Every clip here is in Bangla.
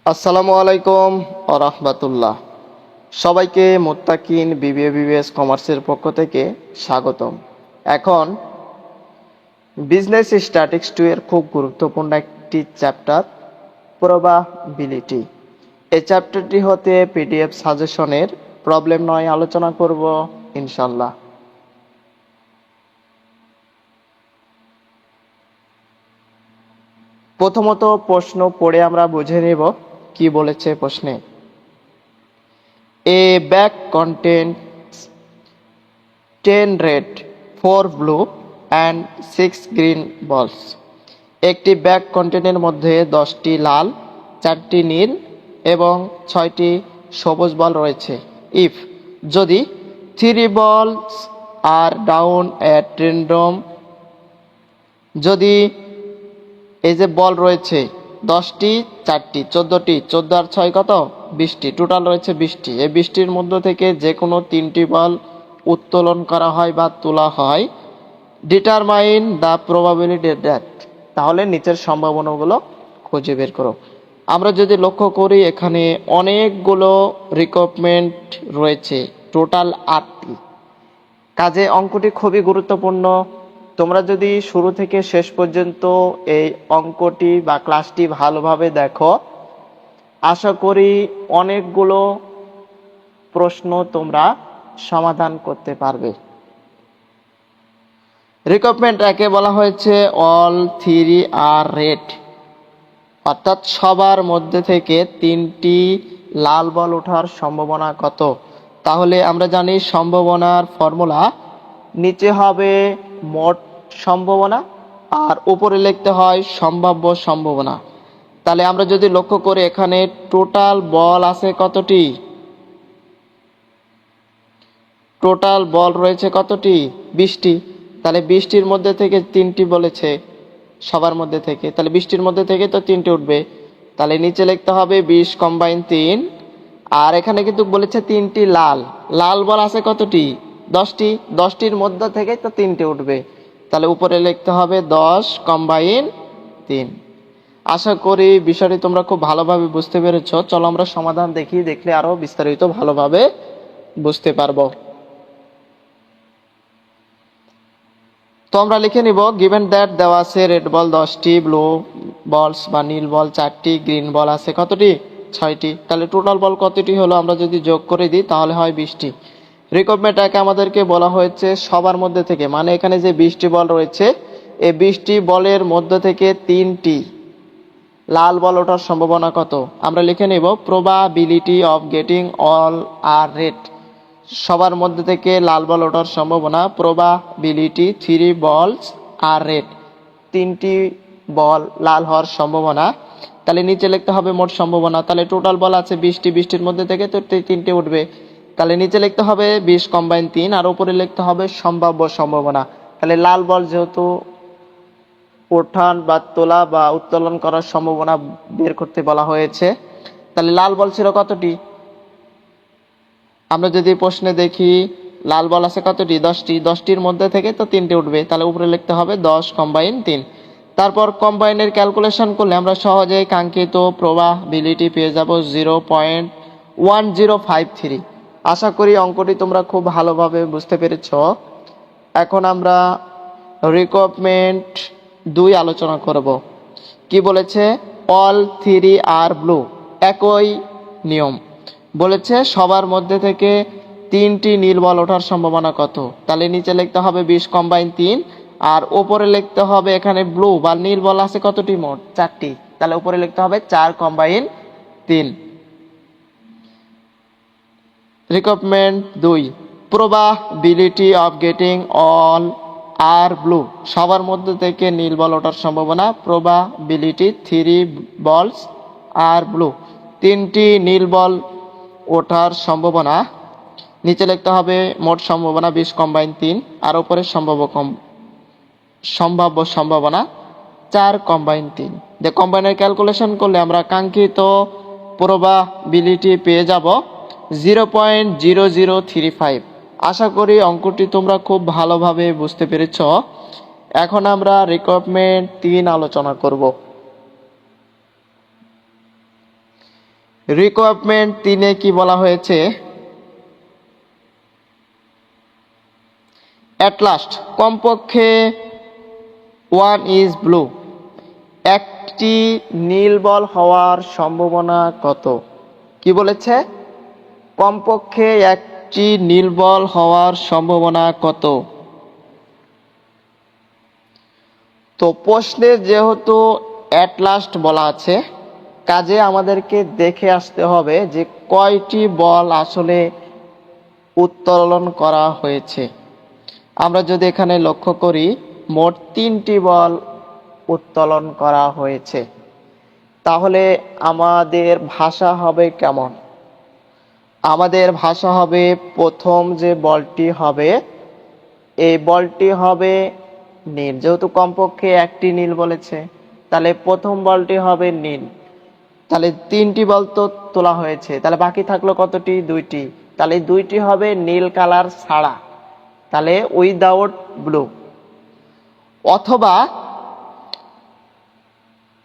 আসসালামু আলাইকুম ও রাহমাতুল্লাহ। সবাইকে মুত্তাকিন বিবিএস কমার্সের পক্ষ থেকে স্বাগতম। এখন বিজনেস স্ট্যাটিক্স 2 এর খুব গুরুত্বপূর্ণ একটি চ্যাপ্টার, প্রবাবিলিটি। এই চ্যাপ্টারটি হতে পিডিএফ সাজেশনের প্রবলেম নয় আলোচনা করব ইনশাল্লাহ। প্রথমত প্রশ্ন পড়ে আমরা বুঝে নেব কি বলেছে প্রশ্নে। A bag contains 10 red, 4 blue and 6 green balls. একটি ব্যাগ কন্টেনের মধ্যে 10টি লাল, 4টি নীল এবং 6টি সবুজ বল রয়েছে। ইফ যদি 3 balls are down at random, যদি এই যে বল রয়েছে 10টি, 4টি, 14টি, 14 আর 6 কত, 20টি, টোটাল রয়েছে 20টি। এই 20টির মধ্য থেকে যে কোনো 3টি বল উত্তোলন করা হয় বা তোলা হয়। ডিটারমাইন দ্য প্রবাবিলিটি দ্যাট, তাহলে নিচের সম্ভাবনাগুলো খুঁজে বের করো। আমরা যদি লক্ষ্য করি এখানে অনেকগুলো রিকোয়ারমেন্ট রয়েছে, টোটাল 8টি। কাজে অঙ্কটি খুবই গুরুত্বপূর্ণ। তোমরা যদি শুরু থেকে শেষ পর্যন্ত এই অঙ্কটি বা ক্লাসটি ভালোভাবে দেখো, আশা করি অনেকগুলো প্রশ্ন তোমরা সমাধান করতে পারবে। রিকোয়ারমেন্ট একে বলা হয়েছে অল থ্রি আর রেড, অর্থাৎ সবার মধ্যে থেকে 3টি লাল বল ওঠার সম্ভাবনা কত। তাহলে আমরা জানি সম্ভাবনার ফর্মুলা, নিচে হবে মোট সম্ভাবনা আর উপরে লিখতে হয় সম্ভাব্য সম্ভাবনা। তাহলে আমরা যদি লক্ষ্য করি এখানে টোটাল বল আছে কতটি, টোটাল বল রয়েছে কতটি, 20টি। তাহলে 20টির মধ্যে থেকে 3টি বলেছে সবার মধ্যে থেকে, তাহলে 20টির মধ্যে থেকে তো 3টি উঠবে। তাহলে নিচে লিখতে হবে 20 কম্বাইন 3। আর এখানে কিন্তু বলেছে 3টি লাল, লাল বল আছে কতটি, 10টি, 10টির মধ্যে থেকে তো 3টি উঠবে। তাহলে উপরে লিখতে হবে 10 কম্বাইন 3। আশা করি বিষয়টি তোমরা খুব ভালোভাবে বুঝতে পেরেছো। চলো আমরা সমাধান দেখি, দেখলে আরো বিস্তারিত ভালোভাবে বুঝতে পারবো। তো আমরা লিখে নিব, গিভেন দ্যাট দেওয়া আছে রেড বল 10টি, ব্লু বলস বা নীল বল 4টি, গ্রিন বল আছে কতটি, 6টি। তাহলে টোটাল বল কতটি হলো, আমরা যদি যোগ করে দিই তাহলে হয় 20টি। রিকোয়ারমেন্টটাকে আমাদেরকে বলা হয়েছে সবার মধ্যে থেকে, মানে এখানে যে 20টি বল রয়েছে এই 20টি বলের মধ্যে থেকে 3টি লাল বল ওঠার সম্ভাবনা কত। আমরা লিখে নেব probability of getting all are red, সবার মধ্যে থেকে লাল বল ওঠার সম্ভাবনা, প্রবাবিলিটি 3 balls আর রেড, 3টি বল লাল হওয়ার সম্ভাবনা। তাহলে নিচে লিখতে হবে মোট সম্ভাবনা। তাহলে টোটাল বল আছে 20টি, 20টির মধ্যে থেকে তো 3টি উঠবে। তাহলে নিচে লিখতে হবে 20 কম্বাইন 3 আর উপরে লিখতে হবে সম্ভাব্য সম্ভাবনা। তাহলে লাল বল যেহেতু ওঠান বা তোলা বা উত্তোলন করার সম্ভাবনা বের করতে বলা হয়েছে, তাহলে লাল বল ছিল কতটি, আমরা যদি প্রশ্নে দেখি লাল বল আছে কতটি, 10টি, 10টির মধ্যে থেকে তো 3টি উঠবে। তাহলে উপরে লিখতে হবে 10 কম্বাইন 3। তারপর কম্বাইনের ক্যালকুলেশন করলে আমরা সহজেই কাঙ্ক্ষিত প্রবাবিলিটি পেয়ে যাব 0.1053। আশা করি অঙ্কটি তোমরা খুব ভালোভাবে বুঝতে পেরেছ। এখন আমরা রিকোয়ারমেন্ট 2 আলোচনা করব। কি বলেছে, অল থ্রি আর ব্লু, একই নিয়ম বলেছে সবার মধ্যে থেকে 3টি নীল বল ওঠার সম্ভাবনা কত। তাহলে নিচে লিখতে হবে 20 কম্বাইন 3 আর উপরে লিখতে হবে এখানে ব্লু বা নীল বল আছে কতটি, মোট 4টি। তাহলে উপরে লিখতে হবে 4 combine 3। Requirement 2, probability of getting all are blue, সবার মধ্যে থেকে নীল বল ওঠার সম্ভাবনা, প্রবাবিলিটি 3 balls আর ব্লু, 3টি নীল বল ওঠার সম্ভাবনা। নিচে লিখতে হবে মোট সম্ভাবনা 20 কম্বাইন 3 আর উপরে সম্ভাব্য সম্ভাবনা 4 কম্বাইন 3। যে কম্বাইনের ক্যালকুলেশন করলে আমরা কাঙ্ক্ষিত প্রবাবিলিটি পেয়ে যাব 0.0035। আশা করি অঙ্কটি তোমরা খুব ভালোভাবে বুঝতে পেরেছ। এখন আমরা রিকোয়ারমেন্ট 3 আলোচনা করব। রিকোয়ারমেন্ট 3-এ কি বলা হয়েছে? অ্যাট লাস্ট কমপক্ষে 1 ইজ ব্লু, একটি নীল বল হওয়ার সম্ভাবনা কত? কি বলেছে? কমপক্ষে একটি নীল বল হওয়ার সম্ভাবনা কত? তো প্রশ্নে যেহেতু অ্যাট লাস্ট বলা আছে, কাজে আমাদেরকে দেখে আসতে হবে যে কয়টি বল আসলে উত্তোলন করা হয়েছে। আমরা যদি এখানে লক্ষ্য করি, মোট 3টি বল উত্তোলন করা হয়েছে। তাহলে আমাদের ভাষা হবে কেমন? আমাদের ভাষা হবে, প্রথম যে বলটি হবে এই বলটি হবে নীল, যেহেতু কমপক্ষে একটি নীল বলেছে, তাহলে প্রথম বলটি হবে নীল। তাহলে 3টি বল তো তোলা হয়েছে, তাহলে বাকি থাকলো কতটি? 2টি। তাহলে 2টি হবে নীল কালার ছাড়া, তাহলে উইদাউট ব্লু। অথবা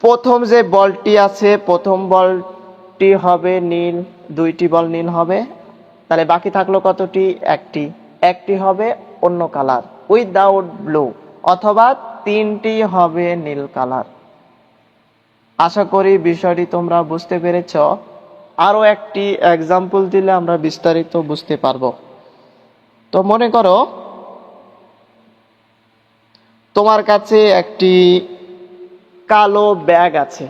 প্রথম যে বলটি আছে, প্রথম বলটি হবে নীল, 2টি বল নীল হবে, তাহলে বাকি থাকলো কতটি? একটি হবে অন্য কালার উইদাউট ব্লু, অথবা 3টি হবে নীল কালার। আশা করি বিষয়টি তোমরা বুঝতে পেরেছ। আরো একটি এক্সাম্পল দিলে আমরা বিস্তারিত বুঝতে পারবো। তো মনে করো তোমার কাছে একটি কালো ব্যাগ আছে,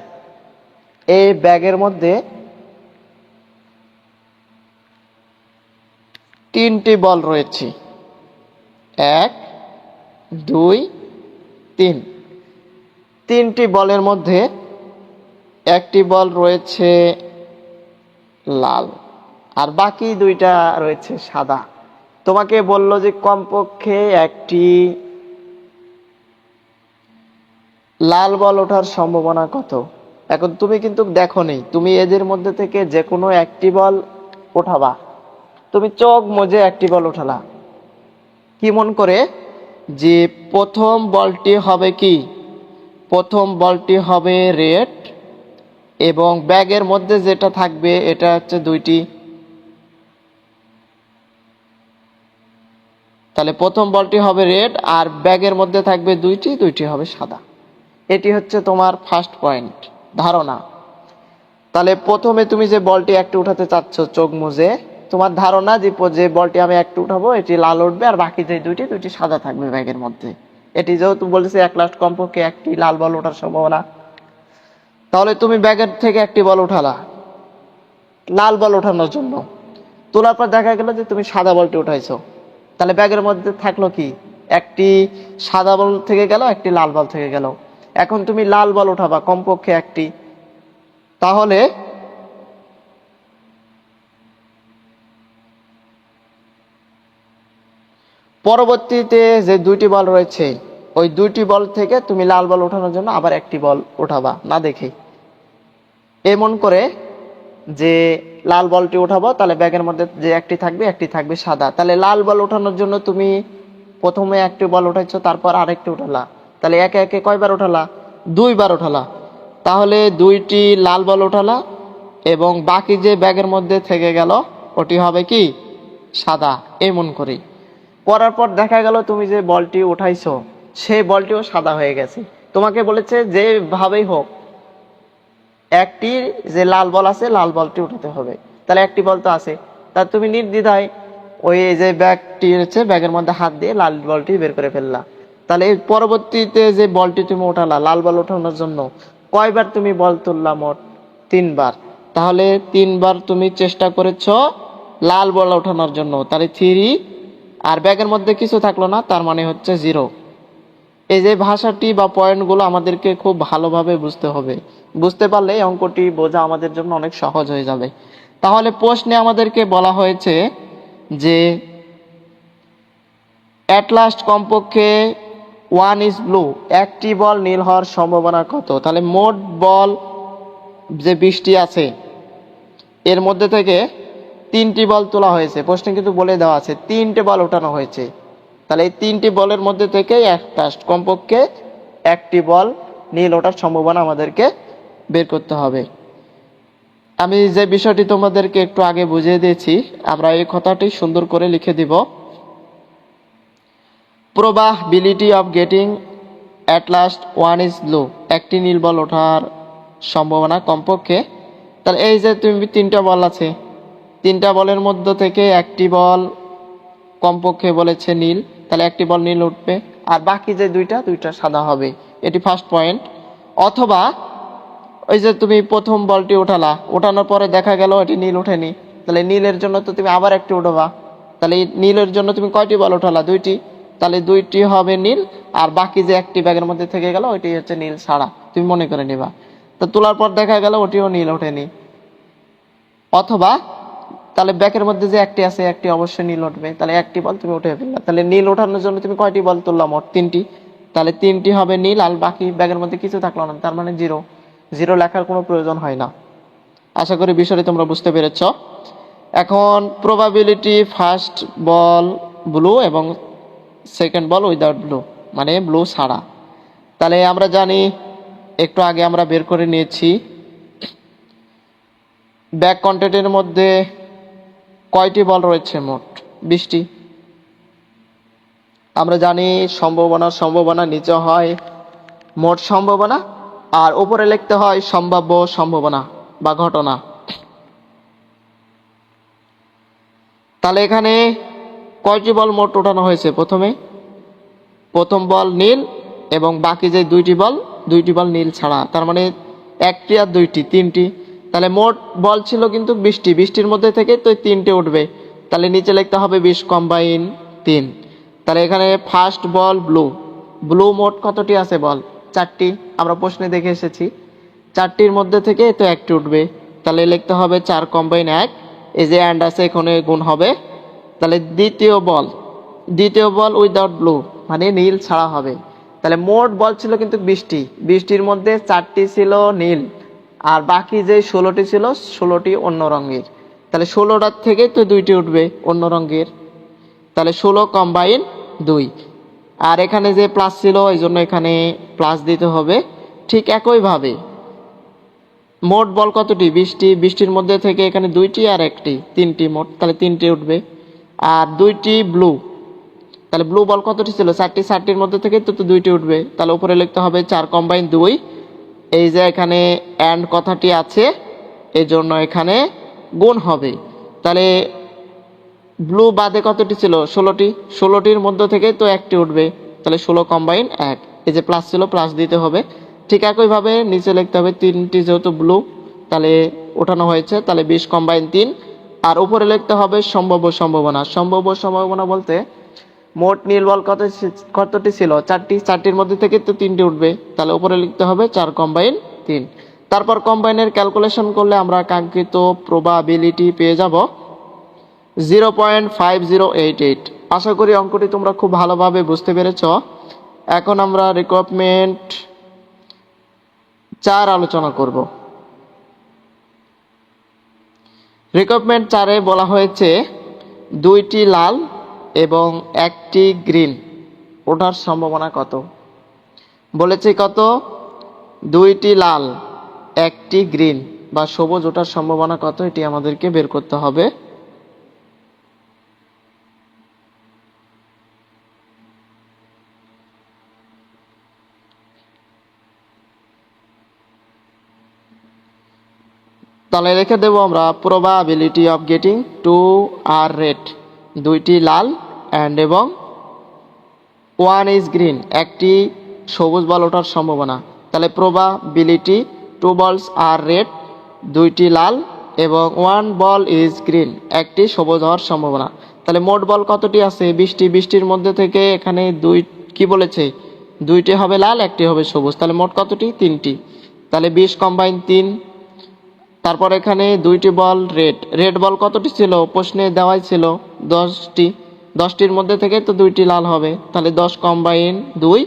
এই ব্যাগের মধ্যে 3টি বল রয়েছে, 1, 2, 3। 3টি বলের মধ্যে একটি বল রয়েছে লাল, আর বাকি 2টা রয়েছে সাদা। তোমাকে বলল যে কমপক্ষে একটি লাল বল ওঠার সম্ভাবনা কত? এখন তুমি কিন্তু দেখোনি, তুমি এদের মধ্যে থেকে যে কোনো একটি বল ওঠাবা। তুমি চোখ মুজে একটি বল ওঠালা, কি মন করে যে প্রথম বলটি হবে কি? প্রথম বলটি হবে রেড, এবং ব্যাগের মধ্যে যেটা থাকবে এটা হচ্ছে 2টি। তাহলে প্রথম বলটি হবে রেড, আর ব্যাগের মধ্যে থাকবে 2টি হবে সাদা। এটি হচ্ছে তোমার ফার্স্ট পয়েন্ট, ধারণা। তাহলে প্রথমে তুমি যে বলটি একটু উঠাতে চাচ্ছ চোখ মুজে, তোমার ধারণা যে বলটি আমি একটু উঠাবো এটি লাল উঠবে, আর বাকি যে 2টি সাদা থাকবে ব্যাগের মধ্যে। এটি যেহেতু বলেছে এক লাস্ট কমপক্ষে একটি লাল বল ওঠার সম্ভাবনা, তাহলে তুমি ব্যাগের থেকে একটি বল উঠালা লাল বল ওঠানোর জন্য। তোলার পর দেখা গেল যে তুমি সাদা বলটি উঠাইছো, তাহলে ব্যাগের মধ্যে থাকলো কি? একটি সাদা বল থেকে গেল, একটি লাল বল থেকে গেল। এখন তুমি লাল বল উঠাবা কমপক্ষে একটি, তাহলে পরবর্তীতে যে 2টি বল রয়েছে ওই 2টি বল থেকে তুমি লাল বল ওঠানোর জন্য আবার একটি বল উঠাবা না দেখে। এমন করে যে লাল বলটি উঠাবো, তাহলে ব্যাগের মধ্যে যে একটি থাকবে সাদা। তাহলে লাল বল ওঠানোর জন্য তুমি প্রথমে একটি বল উঠাইছো, তারপর আরেকটি উঠালা, তাহলে একে একে কয়বার উঠালা? 2বার উঠালা। তাহলে 2টি লাল বল উঠালা, এবং বাকি যে ব্যাগের মধ্যে থেকে গেল ওটি হবে কি? সাদা। এমন করে করার পর দেখা গেল তুমি যে বলটি উঠাইছো সেই বলটিও সাদা হয়ে গেছে। তোমাকে বলেছে যেভাবেই হোক একটি যে লাল বল আছে লাল বলটি উঠাতে হবে, তাহলে একটি বল তো আছে। তা তুমি নির্দ্বিধায় ওই যে ব্যাগটি হচ্ছে ব্যাগের মধ্যে হাত দিয়ে লাল বলটি বের করে ফেললা। তাহলে এই পরবর্তীতে যে বলটি তুমি উঠালা লাল বল ওঠানোর জন্য, কয়বার তুমি বল তুললা? মোট 3বার। তাহলে 3বার তুমি চেষ্টা করেছো লাল বল ওঠানোর জন্য, তাহলে 3, আর ব্যাগের মধ্যে কিছু থাকলো না, তার মানে হচ্ছে 0। এই যে ভাষাটি বা পয়েন্টগুলো আমাদেরকে খুব ভালোভাবে বুঝতে হবে, বুঝতে পারলে অঙ্কটি বোঝা আমাদের জন্য অনেক সহজ হয়ে যাবে। তাহলে প্রশ্নে আমাদেরকে বলা হয়েছে যে অ্যাট লাস্ট কমপক্ষে 1 ইজ ব্লু, একটি বল নীল হওয়ার সম্ভাবনা কত? তাহলে মোট বল যে 20টি আছে এর মধ্যে থেকে 3টি বল তোলা হয়েছে, প্রশ্নে কিন্তু বলে দেওয়া আছে 3টে বল ওঠানো হয়েছে। তাহলে এই 3টি বলের মধ্যে থেকে কমপক্ষে একটি বল নীল ওঠার সম্ভাবনা আমাদেরকে বের করতে হবে। আমি যে বিষয়টি তোমাদেরকে একটু আগে বুঝিয়ে দিয়েছি, আমরা এই কথাটি সুন্দর করে লিখে দিব। Probability of getting at last one is low, একটি নীল বল ওঠার সম্ভাবনা কমপক্ষে। তাহলে এই যে তুমি তিনটা বল আছে, তিনটা বলের মধ্য থেকে একটি বল কমপক্ষে বলেছে নীল, তাহলে একটি বল নীল উঠবে, আর বাকি যে দুইটা সাদা হবে। এটি ফার্স্ট পয়েন্ট। অথবা ওই যে তুমি প্রথম বলটি ওঠানোর পরে দেখা গেল এটি নীল ওঠেনি, তাহলে নীলের জন্য তো তুমি আবার একটি উঠাবা। তাহলে এই নীলের জন্য তুমি কয়টি বল উঠালা? দুইটি, তাহলে দুইটি হবে নীল, আর বাকি যে একটি ব্যাগের মধ্যে থেকে গেল ওইটি হচ্ছে নীল ছাড়া, তুমি মনে করে নিবা। তো তোলার পর দেখা গেল ওটিও নীল ওঠেনি। অথবা তাহলে ব্যাগের মধ্যে যে একটি আছে একটি অবশ্যই নীল উঠবে, তাহলে একটি বল তুমি উঠে ফেললা। তাহলে নীল ওঠানোর জন্য তুমি কয়টি বল তুললা? মোট তিনটি, তাহলে তিনটি হবে নীল, আর বাকি ব্যাগের মধ্যে কিছু থাকলো না, তার মানে জিরো। জিরো লেখার কোনো প্রয়োজন হয় না। আশা করি বিষয়টি তোমরা বুঝতে পেরেছ। এখন প্রবাবিলিটি ফার্স্ট বল ব্লু এবং সেকেন্ড বল উইদাউট ব্লু, মানে ব্লু ছাড়া। তাহলে আমরা জানি, একটু আগে আমরা বের করে নিয়েছি, ব্যাগ কন্টেন্টের মধ্যে কয়টি বল রয়েছে? মোট 20টি। আমরা জানি সম্ভাবনা নিচে হয় মোট সম্ভাবনা, আর উপরে লিখতে হয় সম্ভাব্য সম্ভাবনা বা ঘটনা। তাহলে এখানে কয়টি বল মোট ওঠানো হয়েছে? প্রথম বল নীল এবং বাকি যে দুইটি বল নীল ছাড়া, তার মানে একটি আর দুইটি, তিনটি। তাহলে মোট বল ছিল কিন্তু 20টি, 20টির মধ্যে থেকে তো তিনটে উঠবে, তাহলে নিচে লিখতে হবে 20 কম্বাইন 3। তাহলে এখানে ফার্স্ট বল ব্লু মোট কতটি আছে বল? 4টি, আমরা প্রশ্নে দেখে এসেছি। 4টির মধ্যে থেকে তো একটি উঠবে, তাহলে লিখতে হবে 4 কম্বাইন 1, এই যে অ্যান্ড আছে এখানে গুণ হবে। তাহলে দ্বিতীয় বল উইদাউট ব্লু, মানে নীল ছাড়া হবে। তাহলে মোট বল ছিল কিন্তু 20টি, 20টির মধ্যে 4টি ছিল নীল, আর বাকি যে 16টি ছিল 16টি অন্য রঙের। তাহলে 16টার থেকে তো দুইটি উঠবে অন্য রঙের, তাহলে 16 কম্বাইন 2। আর এখানে যে প্লাস ছিল এই জন্য এখানে প্লাস দিতে হবে। ঠিক একইভাবে মোট বল কতটি? 20টি, 20টির মধ্যে থেকে এখানে দুইটি আর একটি, তিনটি মোট, তাহলে তিনটি উঠবে। আর দুইটি ব্লু, তাহলে ব্লু বল কতটি ছিল? 4টি, 4টির মধ্যে থেকে তো দুইটি উঠবে, তাহলে উপরে লিখতে হবে 4 কম্বাইন 2। এই যে এখানে অ্যান্ড কথাটি আছে এই জন্য এখানে গুণ হবে। তাহলে ব্লু বাদে কতটি ছিল? 16টি, 16টির মধ্যে থেকে তো একটি উঠবে, তাহলে 16 কম্বাইন 1। এই যে প্লাস ছিল প্লাস দিতে হবে। ঠিক একইভাবে নিচে লিখতে হবে 3টি, যেহেতু ব্লু তাহলে ওঠানো হয়েছে, তাহলে 20 কম্বাইন 3। আর উপরে লিখতে হবে সম্ভাব্য সম্ভাবনা বলতে মোট নীল বল কতটি ছিল? 4টি, 4টির মধ্যে থেকে তো 3টি উঠবে, তাহলে উপরে লিখতে হবে 4 কম্বাইন 3। তারপর কম্বাইনের ক্যালকুলেশন করলে আমরা কাঙ্ক্ষিত প্রবাবিলিটি পেয়ে যাব 0.5088। আশা করি অঙ্কটি তোমরা খুব ভালোভাবে বুঝতে পেরেছ। এখন আমরা রিকোয়ারমেন্ট 4 আলোচনা করব। রিকোয়ারমেন্ট 4-এ বলা হয়েছে 2টি লাল এবং 1টি গ্রিন ওঠার সম্ভাবনা কত? বলেছে কত? 2টি লাল 1টি গ্রিন বা সবুজ ওঠার সম্ভাবনা কত, এটি আমাদেরকে বের করতে হবে। তাহলে রেখে দেব আমরা probability of getting 2 are red, 2টি লাল অ্যান্ড এবং 1 ইজ গ্রিন, একটি সবুজ বল ওঠার সম্ভাবনা। তাহলে প্রবাবিলিটি 2 বলস আর রেড, 2টি লাল এবং 1 বল ইজ গ্রিন, একটি সবুজ হওয়ার সম্ভাবনা। তাহলে মোট বল কতটি আছে? 20টি, 20টির মধ্যে থেকে এখানে কি বলেছে? 2টি হবে লাল, একটি হবে সবুজ, তাহলে মোট কতটি? 3টি, তাহলে 20 কম্বাইন 3। তারপর এখানে 2টি বল রেড বল কতটি ছিল? প্রশ্নে দেওয়াই ছিল 10টি, 10টির মধ্যে থেকে তো 2টি লাল হবে, তাহলে 10 কম্বাইন 2।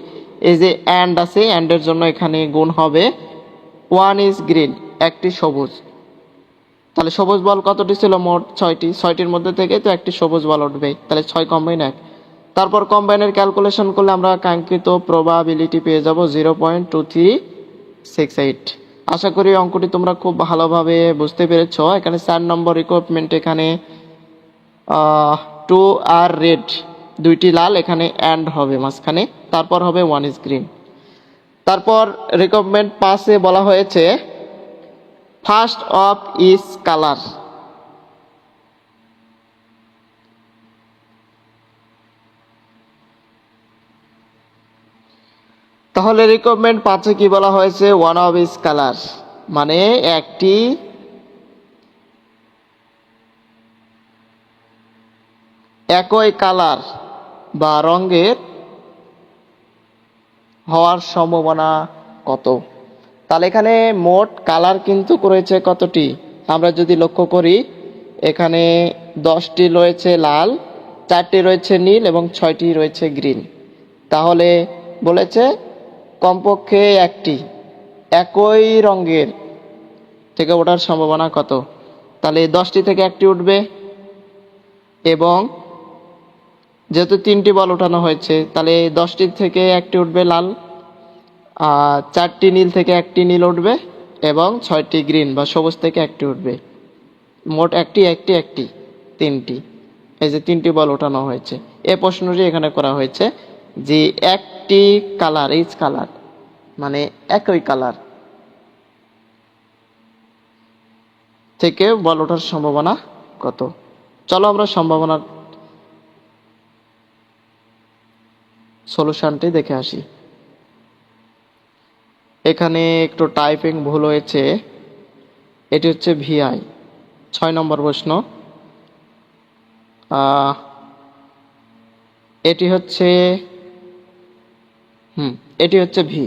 এই যে অ্যান্ড আছে, অ্যান্ডের জন্য এখানে গুণ হবে 1 ইজ গ্রিন, একটি সবুজ। তাহলে সবুজ বল কতটি ছিল? মোট 6টি, 6টির মধ্যে থেকে তো একটি সবুজ বল উঠবে, তাহলে 6 কম্বাইন 1। তারপর কম্বাইনের ক্যালকুলেশন করলে আমরা কাঙ্ক্ষিত প্রবাবিলিটি পেয়ে যাব 0.2368। আশা করি অঙ্কটি তোমরা খুব ভালোভাবে বুঝতে পেরেছো। এখানে 4 নম্বর রিকোয়ারমেন্ট, এখানে 2 আর রেড, দুইটি লাল, এখানে অ্যান্ড হবে মাঝখানে, তারপর হবে 1 ইজ গ্রিন। তারপর রিকোয়ারমেন্ট 5-এ বলা হয়েছে ফার্স্ট অফ ইজ কালার। তাহলে রিকোয়ারমেন্ট 5-এ কি বলা হয়েছে? ওয়ান অফ ইজ কালার, মানে একটি একই কালার বা রঙের হওয়ার সম্ভাবনা কত? তাহলে এখানে মোট কালার কিন্তু রয়েছে কতটি? আমরা যদি লক্ষ্য করি, এখানে 10টি রয়েছে লাল, 4টি রয়েছে নীল এবং 6টি রয়েছে গ্রিন। তাহলে বলেছে কমপক্ষে একটি একই রঙের থেকে ওঠার সম্ভাবনা কত? তাহলে 10টি থেকে একটি উঠবে, এবং যেহেতু 3টি বল ওঠানো হয়েছে, তাহলে 10টি থেকে একটি উঠবে লাল, 4টি নীল থেকে একটি নীল উঠবে, এবং 6টি গ্রিন বা সবুজ থেকে একটি উঠবে। মোট একটি একটি একটি 3টি, এই যে 3টি বল ওঠানো হয়েছে। এই প্রশ্নটি এখানে করা হয়েছে যে একটি কালার, ইচ কালার মানে একই কালার থেকে বল ওঠার সম্ভাবনা কত? চলো আমরা সম্ভাবনার সলিউশনটি দেখে আসি। এখানে একটু টাইপিং ভুল হয়েছে, এটি হচ্ছে ভিআই। 6 নম্বর প্রশ্ন, এটি হচ্ছে এটি হচ্ছে ভি,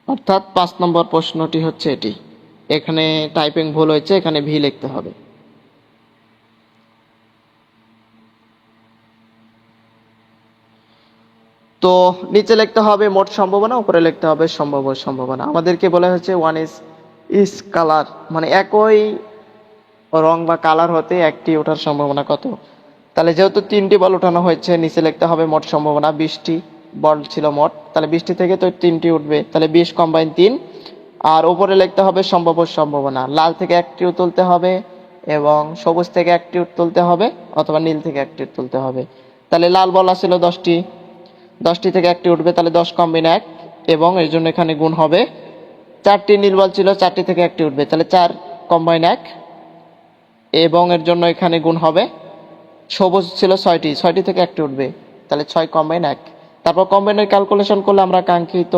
অর্থাৎ 5 নম্বর প্রশ্নটি হচ্ছে এটি। এখানে টাইপিং ভুল হয়েছে, এখানে ভি লিখতে হবে। তো নিচে লিখতে হবে মোট সম্ভাবনা, উপরে লিখতে হবে সম্ভাব্য সম্ভাবনা। আমাদেরকে বলা হয়েছে ওয়ান ইজ কালার, মানে একই রং বা কালার হতে একটি ওঠার সম্ভাবনা কত? তাহলে যেহেতু 3টি বল ওঠানো হয়েছে, নিচে লিখতে হবে মোট সম্ভাবনা। 20টি বল ছিল মোট, তাহলে 20টি থেকে তো 3টি উঠবে, তাহলে 20 কম্বাইন 3। আর উপরে লিখতে হবে সম্ভাব্য সম্ভাবনা। লাল থেকে একটি তুলতে হবে, এবং সবুজ থেকে একটি তুলতে হবে, অথবা নীল থেকে একটি তুলতে হবে। তাহলে লাল বল ছিল 10টি, 10টি থেকে একটি উঠবে, তাহলে 10 কম্বাইন 1, এবং এর জন্য এখানে গুণ হবে। 4টি নীল বল ছিল, 4টি থেকে একটি উঠবে, তাহলে 4 কম্বাইন 1, এবং এর জন্য এখানে গুণ হবে। সবুজ ছিল 6টি, 6টি থেকে একটি উঠবে, তাহলে 6 কম্বাইন 1। তারপর কম্বাইনের ক্যালকুলেশন করলে আমরা কাঙ্ক্ষিত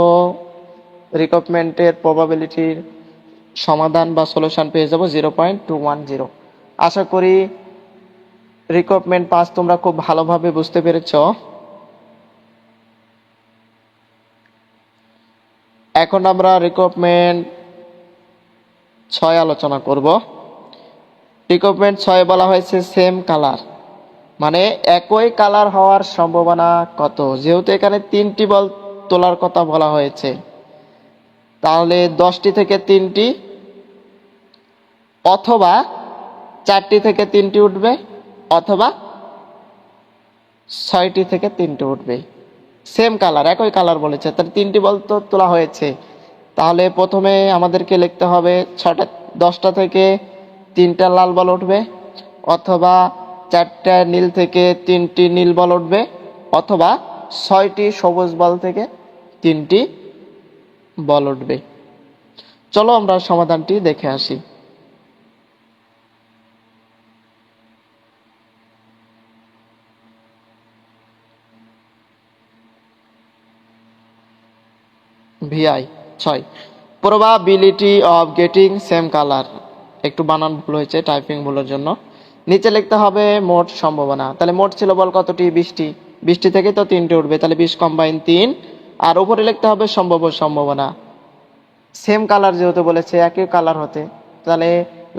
রিকোয়ারমেন্টের প্রবাবিলিটির সমাধান বা সলিউশন পেয়ে যাব 0.210। আশা করি রিকোয়ারমেন্ট 5 তোমরা খুব ভালোভাবে বুঝতে পেরেছ। এখন আমরা রিকোয়ারমেন্ট 6 আলোচনা করব। রিকোয়ারমেন্ট 6 বলা হয়েছে সেম কালার, মানে একই কালার হওয়ার সম্ভাবনা কত? যেহেতু এখানে 3টি বল তোলার কথা বলা হয়েছে, তাহলে 10টি থেকে 3টি, অথবা 4টি থেকে 3টি উঠবে, অথবা 6টি থেকে 3টি উঠবে। সেম কালার, একই কালার বলেছে, তাহলে 3টি বল তো তোলা হয়েছে। তাহলে প্রথমে আমাদেরকে লিখতে হবে 10টা থেকে 3টা লাল বল উঠবে, অথবা 4টা নীল থেকে 3টি নীল বল উঠবে, অথবা 6টি সবুজ বল থেকে 3টি বল উঠবে। চলো আমরা সমাধানটি দেখে আসি। VI 6, probability of getting same colour. একটু বানান ভুল হয়েছে টাইপিং ভুলের জন্য। নিচে লিখতে হবে মোট সম্ভাবনা। তাহলে মোট ছিল বল কতটি? 20টি, 20টি থেকে তো 3টে উঠবে, তাহলে 20 কম্বাইন 3। আর উপরে লিখতে হবে সম্ভাব্য সম্ভাবনা। সেম কালার যেহেতু বলেছে, একই কালার হতে, তাহলে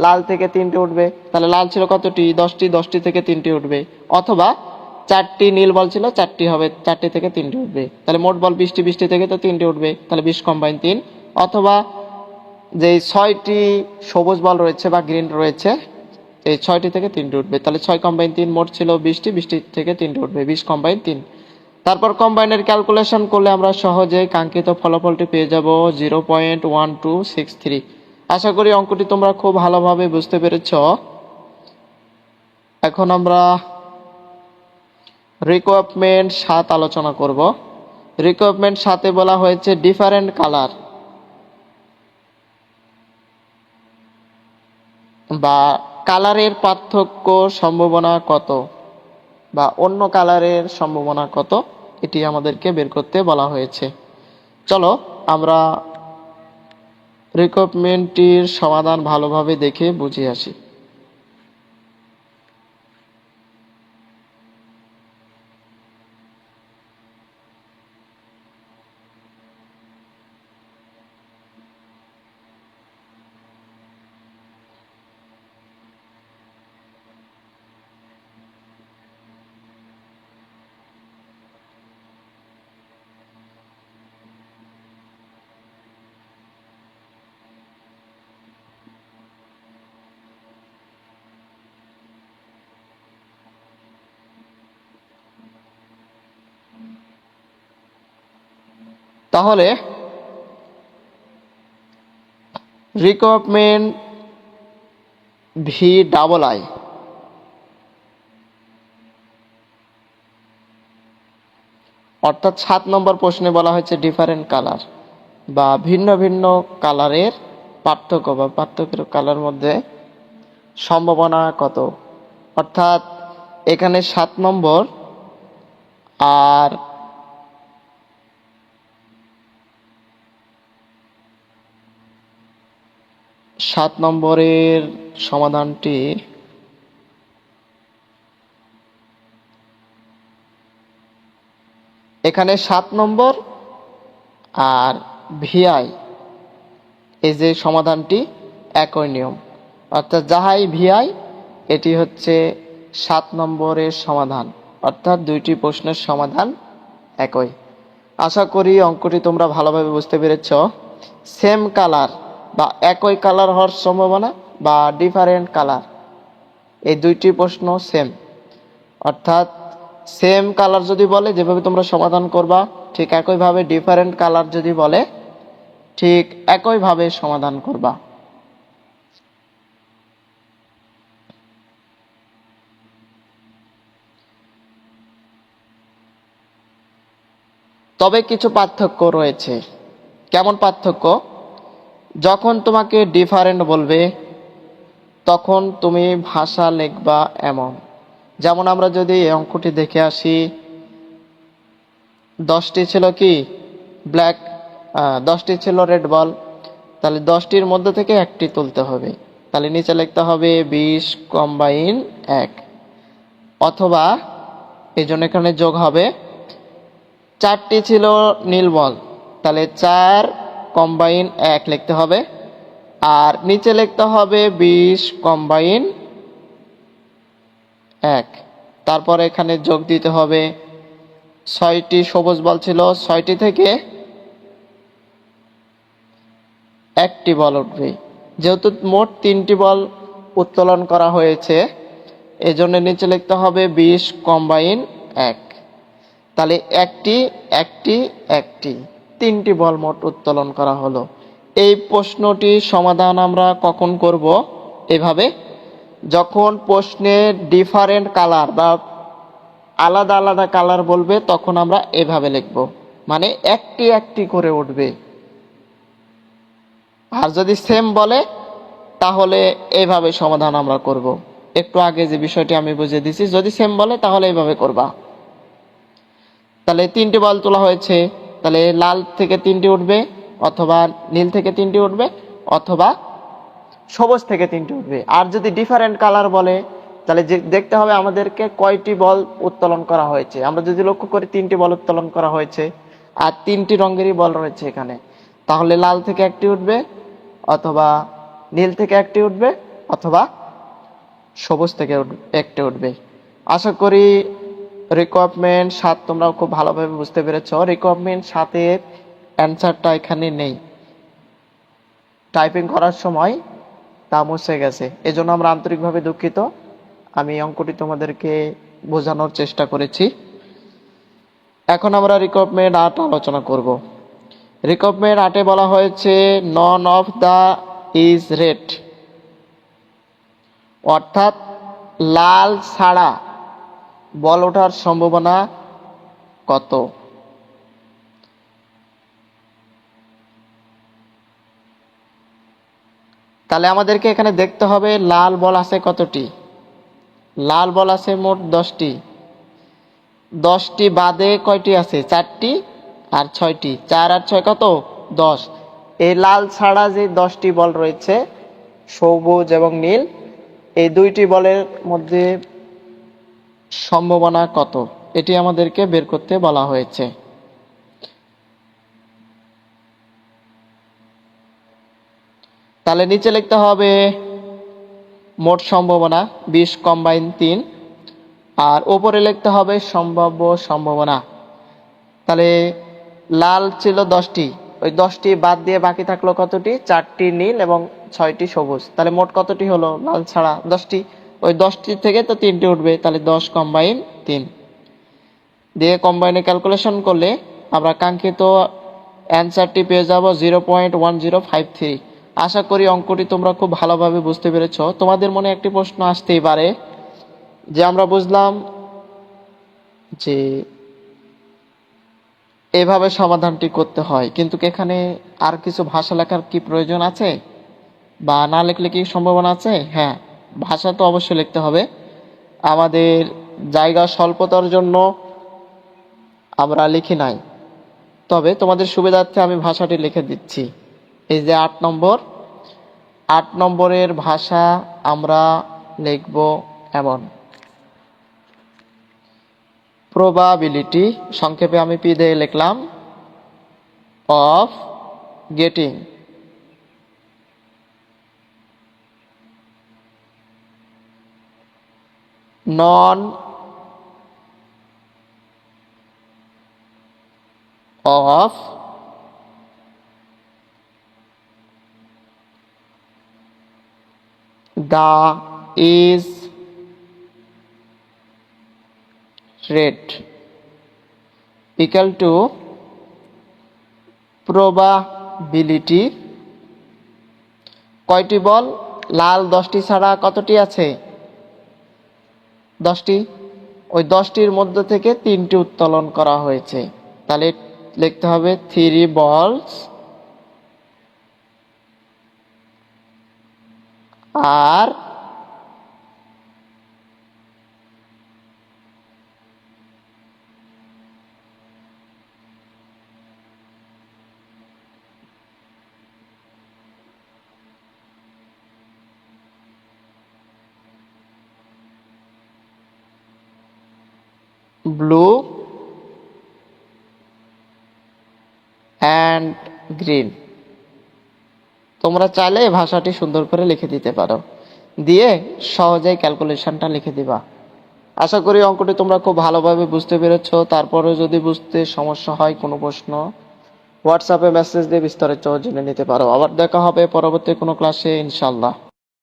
লাল থেকে 3টে উঠবে, তাহলে লাল ছিল কতটি? 10টি, 10টি থেকে 3টে উঠবে, অথবা 4টি নীল বল ছিল, 4টি হবে, 4টি থেকে 3টে উঠবে, তাহলে মোট বল 20টি, 20টি থেকে তো 3টে উঠবে, তাহলে 20 কম্বাইন 3। অথবা যে 6টি সবুজ বল রয়েছে বা গ্রিন রয়েছে, এই 6টি থেকে 3টে উঠবে, তাহলে 6 কম্বাইন 3, মোট ছিল 20টি, 20টি থেকে 3টে উঠবে, 20 কম্বাইন 3। তারপর কম্বাইনের ক্যালকুলেশন করলে আমরা সহজেই কাঙ্ক্ষিত ফলাফলটি পেয়ে যাব 0.1263। আশা করি অঙ্কটি তোমরা খুব ভালোভাবে বুঝতে পেরেছ। এখন আমরা রিকোয়ারমেন্ট 7 আলোচনা করব। রিকোয়ারমেন্ট 7-এ বলা হয়েছে ডিফারেন্ট কালার বা কালারের পার্থক্য সম্ভাবনা কত বা অন্য কালারের সম্ভাবনা কত, এটি আমাদেরকে বের করতে বলা হয়েছে। চলো আমরা রিকোয়ারমেন্টটির সমাধান ভালোভাবে দেখে বুঝে আসি। তাহলে রিকোয়ারমেন্ট VII অর্থাৎ 7 নম্বর প্রশ্নে বলা হয়েছে ডিফারেন্ট কালার বা ভিন্ন ভিন্ন কালারের পার্থক্য বা পার্থক্যের কালার মধ্যে সম্ভাবনা কত। অর্থাৎ এখানে 7 নম্বর আর 7 নম্বরের সমাধানটি এখানে 7 নম্বর আর VI এই যে সমাধানটি একই নিয়ম, অর্থাৎ যাহাই VI এটি হচ্ছে 7 নম্বরের সমাধান, অর্থাৎ দুইটি প্রশ্নের সমাধান একই। আশা করি অঙ্কটি তোমরা ভালোভাবে বুঝতে পেরেছ। সেম কালার বা একই কালার হওয়ার সম্ভাবনা বা ডিফারেন্ট কালার, এই দুইটি প্রশ্ন সেম, অর্থাৎ সেম কালার যদি বলে যেভাবে তোমরা সমাধান করবা ঠিক একইভাবে, ডিফারেন্ট কালার যদি বলে ঠিক একইভাবে সমাধান করবা। তবে কিছু পার্থক্য রয়েছে। কেমন পার্থক্য? যখন তোমাকে ডিফারেন্ট বলবে তখন তুমি ভাষা লিখবা এমন, যেমন আমরা যদি এই অঙ্কটি দেখে আসি, 10টি ছিল কি ব্ল্যাক, 10টি ছিল রেড বল, তাহলে 10টির মধ্যে থেকে একটি তুলতে হবে, তাহলে নিচে লিখতে হবে 20 কম্বাইন 1, অথবা এই জন্য এখানে যোগ হবে 4টি ছিল নীল বল, তাহলে 4 কম্বাইন 1 লিখতে হবে, আর নিচে লিখতে হবে 20 কম্বাইন 1, তারপর এখানে যোগ দিতে হবে 6টি সবুজ বল ছিল, 6টি থেকে একটি বল উঠবে, যেহেতু মোট 3টি বল উত্তোলন করা হয়েছে এজন্য নিচে লিখতে হবে 20 কম্বাইন 1, তাহলে একটি একটি একটি 3টি বল মোট উত্তোলন করা হলো। এই প্রশ্নটি সমাধান আমরা কখন করব? এভাবে, যখন প্রশ্নে ডিফারেন্ট কালার বা আলাদা আলাদা কালার বলবে তখন আমরা এভাবে লিখব, মানে একটি একটি করে উঠবে। আর যদি সেম বলে তাহলে এইভাবে সমাধান আমরা করব। একটু আগে যে বিষয়টি আমি বুঝিয়ে দিছি, যদি সেম বলে তাহলে এইভাবে করবা। তাহলে 3টি বল তোলা হয়েছে, তাহলে লাল থেকে 3টি উঠবে, অথবা নীল থেকে 3টি উঠবে, অথবা সবুজ থেকে 3টি উঠবে। আর যদি ডিফারেন্ট কালার বলে তাহলে দেখতে হবে আমাদেরকে কয়টি বল উত্তোলন করা হয়েছে। আমরা যদি লক্ষ্য করি 3টি বল উত্তোলন করা হয়েছে আর 3টি রঙেরই বল রয়েছে এখানে, তাহলে লাল থেকে একটি উঠবে, অথবা নীল থেকে একটি উঠবে, অথবা সবুজ থেকে একটি উঠবে। আশা করি রিকোয়ারমেন্ট 7 তোমরা খুব ভালোভাবে বুঝতে পেরেছ। রিকোয়ারমেন্ট 7-এর অ্যান্সারটা এখানে নেই, টাইপিং করার সময় তা মুছে গেছে, এজন্য আমরা আন্তরিকভাবে দুঃখিত। আমি অঙ্কটি তোমাদেরকে বোঝানোর চেষ্টা করেছি। এখন আমরা রিকোয়ারমেন্ট 8 আলোচনা করব। রিকোয়ারমেন্ট 8-এ বলা হয়েছে none of the is red, অর্থাৎ লাল ছাড়া বল ওঠার সম্ভাবনা কত? তাহলে আমাদেরকে এখানে দেখতে হবে লাল বল আছে কতটি। লাল বল আছে মোট 10টি। 10টি বাদে কয়টি আছে? 4টি আর 6টি। 4 আর 6 কত? 10। এই লাল ছাড়া যে 10টি বল রয়েছে, সবুজ এবং নীল, এই দুইটি বলের মধ্যে সম্ভাবনা কত, এটি আমাদেরকে বের করতে বলা হয়েছে। তাহলে নিচে লিখতে হবে মোট সম্ভাবনা 20 কম্বাইন 3, আর উপরে লিখতে হবে সম্ভাব্য সম্ভাবনা। তাহলে লাল ছিল 10টি, ওই 10টি বাদ দিয়ে বাকি থাকলো কতটি? 4টি নীল এবং 6টি সবুজ। তাহলে মোট কতটি হলো লাল ছাড়া? 10টি। ওই 10টি থেকে তো 3টি উঠবে, তাহলে 10 কম্বাইন 3 দিয়ে কম্বাইনে ক্যালকুলেশন করলে আমরা কাঙ্ক্ষিত অ্যান্সারটি পেয়ে যাব 0.1053। আশা করি অঙ্কটি তোমরা খুব ভালোভাবে বুঝতে পেরেছ। তোমাদের মনে একটি প্রশ্ন আসতেই পারে যে আমরা বুঝলাম যে এভাবে সমাধানটি করতে হয়, কিন্তু এখানে আর কিছু ভাষা লেখার কি প্রয়োজন আছে, বা না লিখলে কি সম্ভাবনা আছে? হ্যাঁ, ভাষা তো অবশ্যই লিখতে হবে। আমাদের জায়গা স্বল্পতার জন্য আমরা লিখি নাই, তবে তোমাদের সুবিধার্থে আমি ভাষাটি লিখে দিচ্ছি। এই যে 8 নম্বরের ভাষা আমরা লিখব এমন: প্রবাবিলিটি, সংক্ষেপে আমি পি দিয়ে লিখলাম, of getting none of the is red equal to probability। কয়টি বল? লাল 10টি ছাড়া কতটি আছে? 10টি। ওই 10টির মধ্য থেকে 3টি উত্তোলন করা হয়েছে, তাহলে লিখতে হবে 3 balls আর ব্লু অ্যান্ড গ্রিন। তোমরা চাইলে ভাষাটি সুন্দর করে লিখে দিতে পারো, দিয়ে সহজেই ক্যালকুলেশনটা লিখে দিবা। আশা করি অঙ্কটি তোমরা খুব ভালোভাবে বুঝতে পেরেছ। তারপরেও যদি বুঝতে সমস্যা হয় কোনো প্রশ্ন, হোয়াটসঅ্যাপে মেসেজ দিয়ে বিস্তারিত জেনে নিতে পারো। আবার দেখা হবে পরবর্তী কোনো ক্লাসে ইনশাল্লাহ।